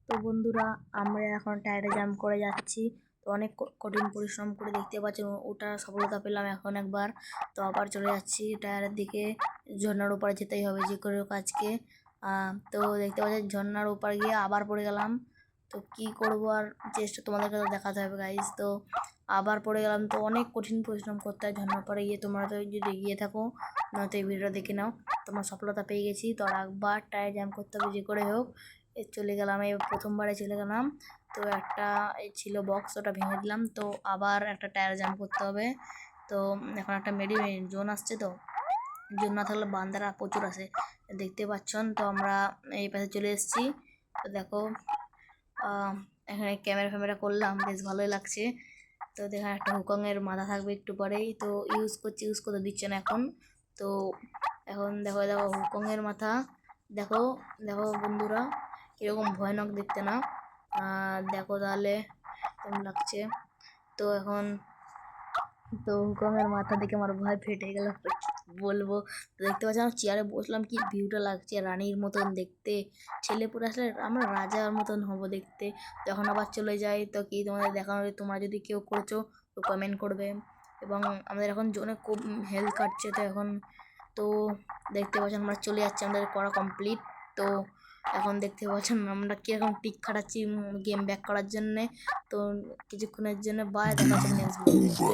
তো বন্ধুরা, আমরা এখন টায়ারে জাম্প করে যাচ্ছি। তো অনেক কঠিন পরিশ্রম করে দেখতে পাচ্ছেন ওটা সফলতা পেলাম এখন একবার। তো আবার চলে যাচ্ছি টায়ারের দিকে। ঝর্ণার ওপারে যেতেই হবে যে করে হোক আজকে। তো দেখতে পাচ্ছেন ঝর্ণার ওপার গিয়ে আবার পড়ে গেলাম। তো কি করবো আর, চেষ্টা তোমাদেরকে তো দেখাতে হবে গাইজ। তো আবার পড়ে গেলাম। তো অনেক কঠিন পরিশ্রম করতে হয় ঝর্ণার পরে গিয়ে। তোমরা তো যদি এগিয়ে থাকো নয়তো এই ভিডিওটা দেখে নাও। তোমার সফলতা পেয়ে গেছি। তো আর একবার টায়ার জাম্প করতে হবে যে করে হোক। চলে গেলাম, এই প্রথমবারে চলে গেলাম। তো একটা ছিল বক্স, ওটা ভেঙে দিলাম। তো আবার একটা টায়ার জাম্প করতে হবে। তো এখন একটা মেডি জোন আসছে। তো জোন না থাকলে বান্দারা প্রচুর আসে, দেখতে পাচ্ছেন। তো আমরা এই পাশে চলে এসেছি। তো দেখো এখানে ক্যামেরা করলাম, বেশ ভালোই লাগছে। তো দেখেন একটা হুকংয়ের মাথা থাকবে একটু পরেই। তো ইউজ করতে দিচ্ছে না এখন। তো এখন দেখো দেখো হুকংয়ের মাথা। দেখো দেখো বন্ধুরা, এরকম ভয়ানক দেখতে না। দেখো তাহলে কেমন লাগছে। তো এখন তো হুকমের মাথা দেখে আমার ভয় ফেটে গেল, বলবো। তো দেখতে পাচ্ছি আমার চেয়ারে বসলাম, কি ভিউটা লাগছে, রানীর মতন দেখতে। ছেলে পুরো আসলে আমরা রাজার মতন হব দেখতে। যখন আবার চলে যাই তো কি তোমাদের দেখানো, তোমরা যদি কেউ করেছো তো কমেন্ট করবে। এবং আমাদের এখন জোনে খুব হেলথ কাটছে। তো এখন তো দেখতে পাচ্ছেন আমরা চলে যাচ্ছি, আমাদের করা কমপ্লিট। তো এখন দেখতে পাচ্ছেন আমরা কীরকম টিক খাটাচ্ছি গেম ব্যাক করার জন্যে। তো কিছুক্ষণের জন্য বাই, দেখা হচ্ছে নেক্সট ভিডিও।